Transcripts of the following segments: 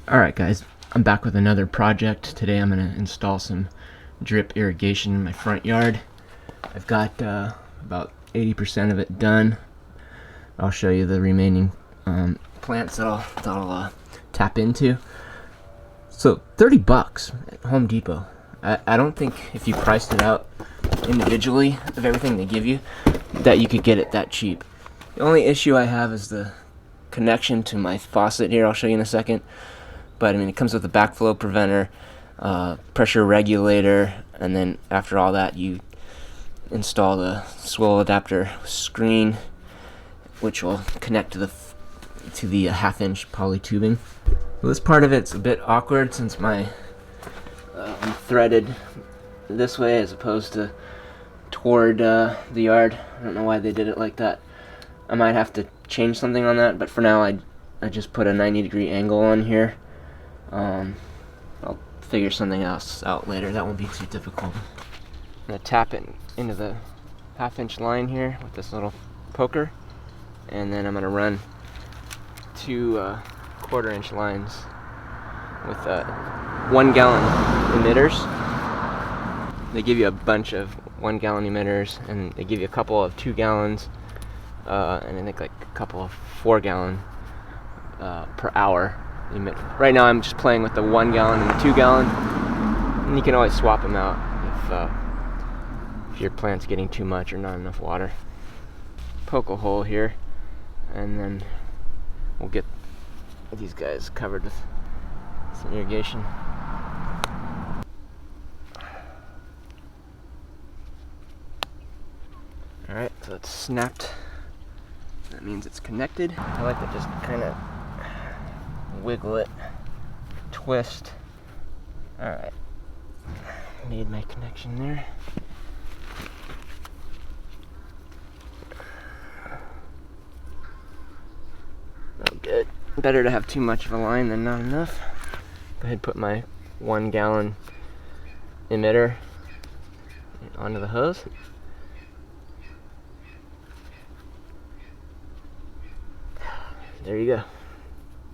Alright guys, I'm back with another project. Today I'm going to install some drip irrigation in my front yard. I've got about 80% of it done. I'll show you the remaining plants that I'll tap into. So 30 bucks at Home Depot. I don't think if you priced it out individually of everything they give you that you could get it that cheap. The only issue I have is the connection to my faucet here. I'll show you in a second. But I mean, it comes with a backflow preventer, pressure regulator, and then after all that, you install the swivel adapter screen, which will connect to the half-inch poly tubing. Well, this part of it's a bit awkward since I'm threaded this way as opposed to toward the yard. I don't know why they did it like that. I might have to change something on that, but for now, I just put a 90-degree angle on here. I'll figure something else out later. That won't be too difficult. I'm going to tap it into the half-inch line here with this little poker, and then I'm going to run two quarter-inch lines with 1 gallon emitters. They give you a bunch of 1 gallon emitters, and they give you a couple of 2 gallons, and I think like a couple of 4 gallon per hour. Right now I'm just playing with the 1 gallon and the 2 gallon, and you can always swap them out if your plant's getting too much or not enough water. Poke a hole here, and then we'll get these guys covered with some irrigation. Alright, so it's snapped. That means it's connected. I like to just kind of wiggle it, twist. Alright, made my connection there. Oh, good. Better to have too much of a line than not enough. Go ahead and put my 1 gallon emitter onto the hose. There you go.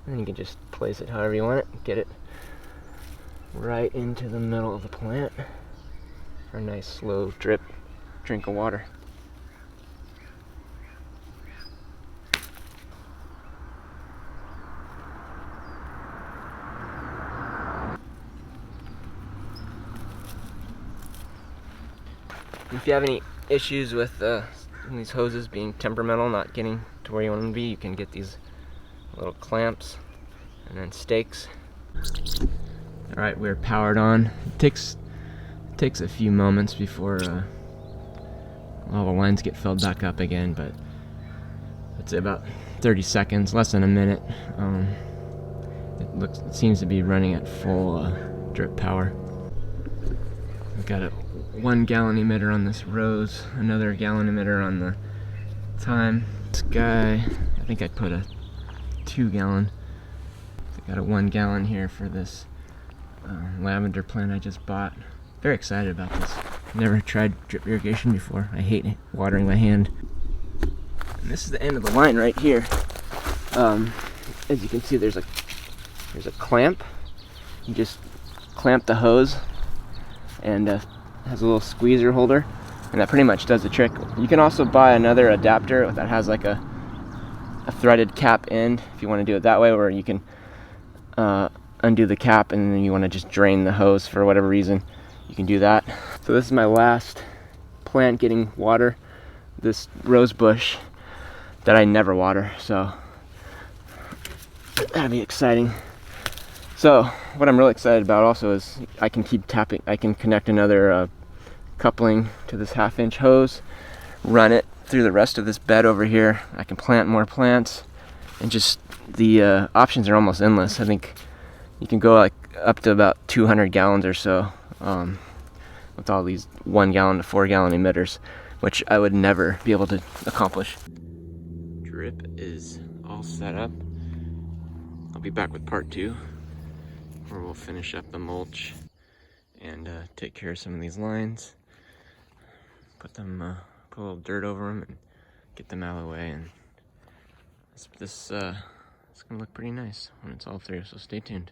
And you can just place it however you want it. Get it right into the middle of the plant for a nice slow drip drink of water. If you have any issues with these hoses being temperamental, not getting to where you want them to be, you can get these little clamps and then stakes. Alright, we're powered on. It takes a few moments before all the lines get filled back up again, but I'd say about 30 seconds, less than a minute. It seems to be running at full drip power. We've got a 1 gallon emitter on this rose, another gallon emitter on the thyme. This guy, I think I put a 2 gallon. I got a 1 gallon here for this lavender plant I just bought. Very excited about this. Never tried drip irrigation before. I hate watering my hand. And this is the end of the line right here. As you can see, there's a clamp. You just clamp the hose, and has a little squeezer holder, and that pretty much does the trick. You can also buy another adapter that has like a threaded cap end if you want to do it that way, or you can undo the cap and then you want to just drain the hose for whatever reason, you can do that. So this is my last plant getting water, this rose bush that I never water, so that'll be exciting. So what I'm really excited about also is I can keep tapping. I can connect another coupling to this half-inch hose, run it through the rest of this bed over here. I can plant more plants, and just the options are almost endless. I think you can go like up to about 200 gallons or so with all these 1 gallon to 4 gallon emitters, which I would never be able to accomplish. Drip is all set up. I'll be back with part 2, where we'll finish up the mulch and take care of some of these lines. Put a little dirt over them and get them out of the way. And it's gonna look pretty nice when it's all through, so stay tuned.